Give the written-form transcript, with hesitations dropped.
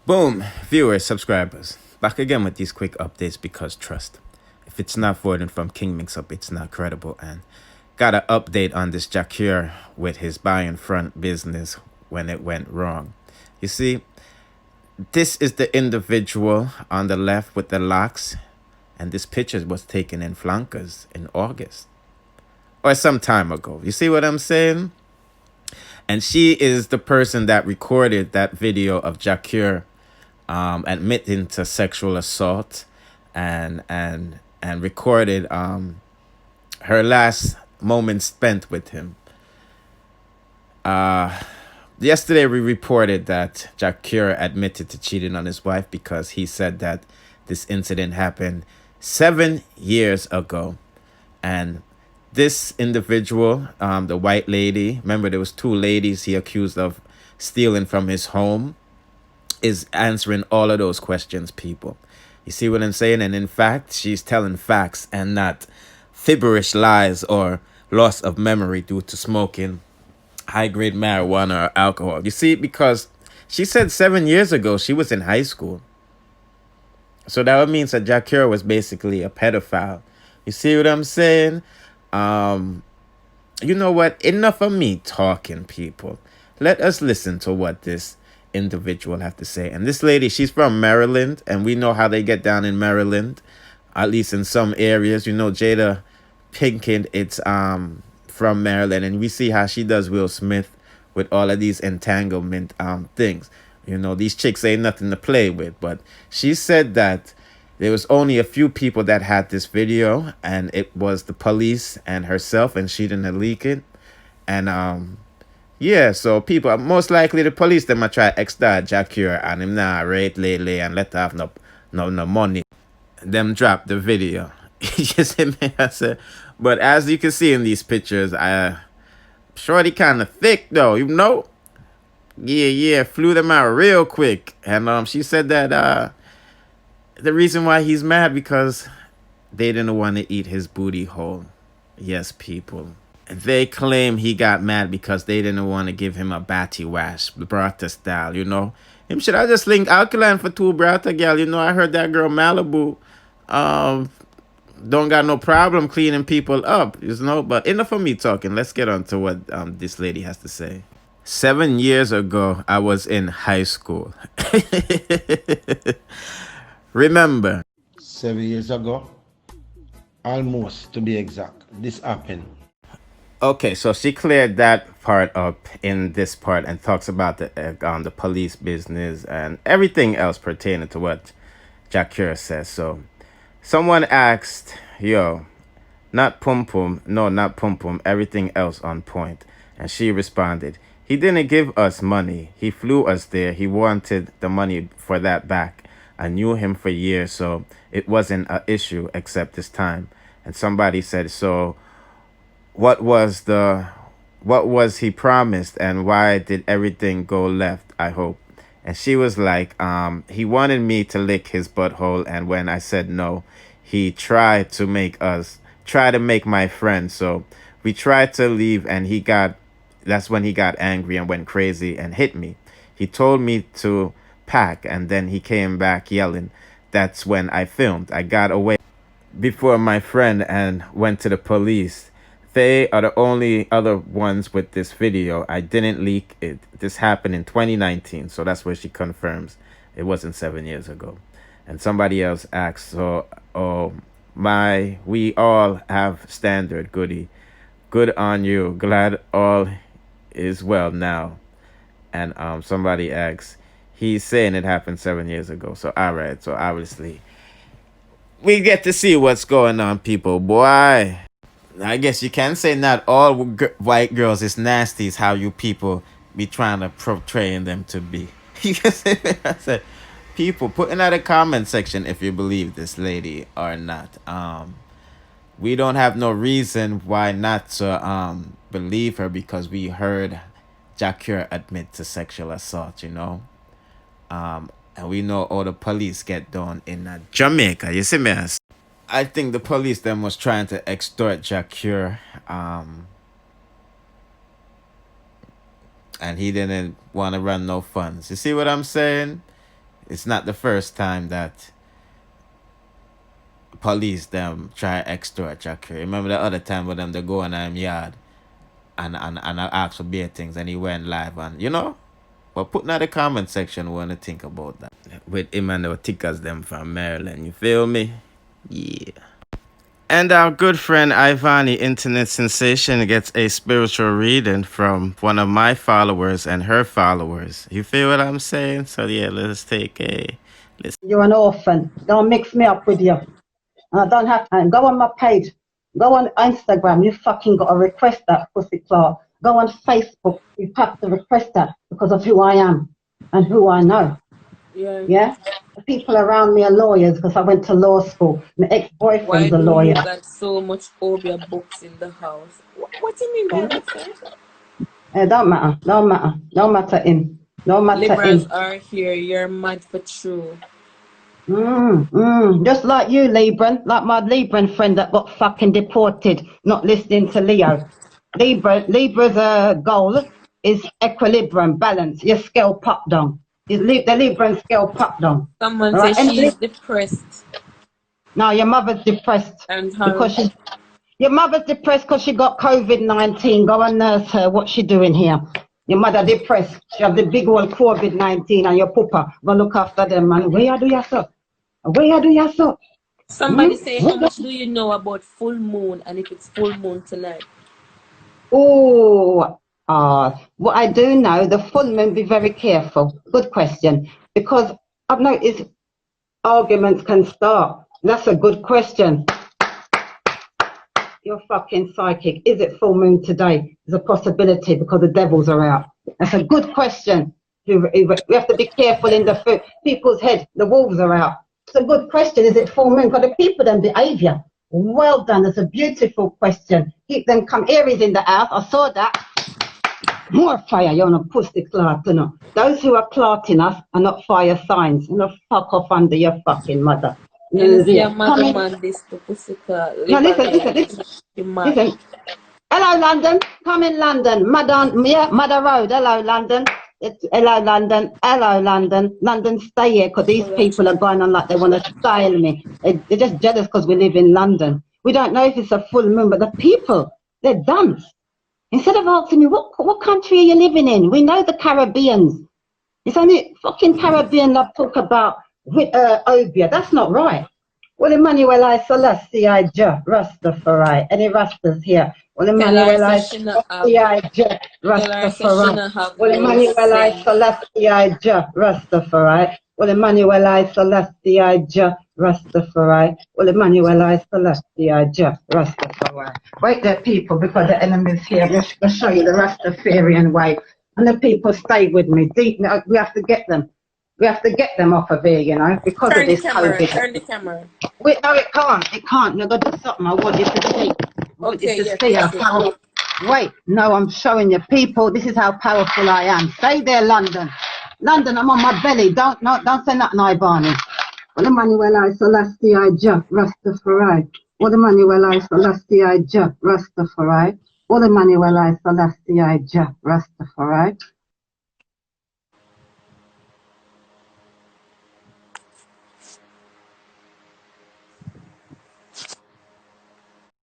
Boom, viewers, subscribers. Back again with these quick updates because trust. If it's not forwarded from King Mix Up, it's not credible. And got an update on this Jakir with his buy in front business when it went wrong. You see, this is the individual on the left with the locks, and this picture was taken in flankers in August or some time ago. You see what I'm saying? And she is the person that recorded that video of Jakir admitting to sexual assault and recorded her last moments spent with him. Yesterday we reported that Jakir admitted to cheating on his wife because he said that this incident happened 7 years ago. And this individual, the white lady, remember there was two ladies he accused of stealing from his home, is answering all of those questions, people. You see what I'm saying? And in fact, she's telling facts and not fibberish lies or loss of memory due to smoking high-grade marijuana or alcohol. You see, because she said 7 years ago she was in high school. So that would mean that Jakir was basically a pedophile. You see what I'm saying? You know what? Enough of me talking, people. Let us listen to what this individual have to say. And this lady, she's from Maryland, and we know how they get down in Maryland, at least in some areas. You know, Jada Pinkett, it's from Maryland, and we see how she does Will Smith with all of these entanglement things. You know, these chicks ain't nothing to play with. But she said that there was only a few people that had this video, and it was the police and herself, and she didn't leak it. And yeah, so people, most likely the police, them might try to extort Jakir and him now rate lately and let her have no money. Them drop the video. You see me? I said, but as you can see in these pictures, shorty kind of thick though, you know? Yeah, flew them out real quick. And she said that the reason why he's mad because they didn't want to eat his booty hole. Yes, people. They claim he got mad because they didn't want to give him a batty wash, brata style, you know. Him should I just link alkaline for two brata girl, you know. I heard that girl Malibu don't got no problem cleaning people up, you know. But enough of me talking. Let's get on to what this lady has to say. 7 years ago, I was in high school. Remember. 7 years ago, almost to be exact, this happened. Okay, so she cleared that part up in this part and talks about the police business and everything else pertaining to what Jakir says. So someone asked, yo, not pum pum, no, not pum pum, everything else on point. And she responded, he didn't give us money. He flew us there. He wanted the money for that back. I knew him for years, so it wasn't an issue except this time. And somebody said, so what was he promised and why did everything go left, I hope? And she was like, he wanted me to lick his butthole, and when I said no, he tried to make my friend. So we tried to leave, and that's when he got angry and went crazy and hit me. He told me to pack, and then he came back yelling. That's when I filmed. I got away before my friend and went to the police. They are the only other ones with this video. I didn't leak it. This happened in 2019, so that's where she confirms it wasn't 7 years ago. And somebody else asks, so, we all have standard, goody. Good on you. Glad all is well now. And somebody asks, he's saying it happened 7 years ago. So, all right. So, obviously, we get to see what's going on, people. Boy, I guess you can say not all white girls is nasty is how you people be trying to portray them to be. You can say I said, people, put in the comment section if you believe this lady or not. We don't have no reason why not to believe her because we heard Jakir admit to sexual assault, you know. And we know all the police get done in Jamaica. You see me? I think the police then was trying to extort Jakir, and he didn't want to run no funds. You see what I'm saying? It's not the first time that police them try extort Jackie. Remember the other time with them they go in him yard and I asked for beer things and he went live and you know? But put in the comment section what you think about that. With him and the tickers them from Maryland, you feel me? Yeah. And our good friend Ivani, internet sensation, gets a spiritual reading from one of my followers and her followers. You feel what I'm saying? So yeah, let's take a listen. You're an orphan. Don't mix me up with you. I don't have time. Go on my page. Go on Instagram. You fucking got to request that, pussy claw. Go on Facebook. You have to request that because of who I am and who I know. Yeah? The people around me are lawyers because I went to law school. My ex-boyfriend's a lawyer. Why do you got so much Obia books in the house? What do you mean by that, sir? It don't matter. Don't matter. No matter in. No matter Liberals in. are here. You're mad for true. Just like you, Libran, like my Libran friend that got fucking deported, not listening to Leo. Libra's goal is equilibrium, balance. Your scale pop down. The Libran scale pop down. Someone Right? says she's depressed. No, your mother's depressed And because your mother's depressed because she got COVID-19. Go and nurse her. What's she doing here? Your mother depressed. She have the big old COVID-19 and your papa go look after them, man. Where you do yourself? Where you do yourself? somebody say, how much do you know about full moon and if it's full moon tonight? Oh, what I do know, the full moon, be very careful. Good question. Because I've noticed arguments can start. That's a good question. You're fucking psychic. Is it full moon today? There's a possibility because the devils are out. That's a good question. We have to be careful in the people's head. The wolves are out. It's a good question. Is it full moon? Because the people then behavior. Well done. That's a beautiful question. Keep them come. Aries in the house. I saw that. More fire. You're on a pussy clot, you know. Those who are clotting us are not fire signs. You know, fuck off under your fucking mother. Your mother man this to pussy clot. No, listen. Hello, London. Come in, London. Mother Road. Hello, London. Hello, London. Hello, London. London, stay here because these people are going on like they want to style me. They're just jealous because we live in London. We don't know if it's a full moon, but the people, they're dumb. Instead of asking me, what country are you living in? We know the Caribbeans. It's only fucking Caribbean that talk about Obia. That's not right. Well, Emmanuel I Selassie I Ja Rastafari. Any Rastas here? Well, Emmanuel I Selassie I Ja Rastafari. Well, Emmanuel I Selassie I Ja Rastafari. Well, Emmanuel I Selassie I Ja Rastafari. Well, Emmanuel I Selassie I Ja Rastafari. Wait there, people, because the enemy's here. We'll show you the Rastafarian way. And the people stay with me. We have to get them. We have to get them off of here, you know, because of this COVID. Turn the camera. Wait, no, it can't. It can't. You've got to do something. I want you to see. I want you to see how powerful. Wait, no, I'm showing you, people. This is how powerful I am. Stay there, London. London, I'm on my belly. Don't say nothing, Ibani. Well, Emmanuel I Selassie I Ja Rastafari. Well, Emmanuel I Selassie I Ja Rastafari. Well, Emmanuel I Selassie I Ja Rastafari.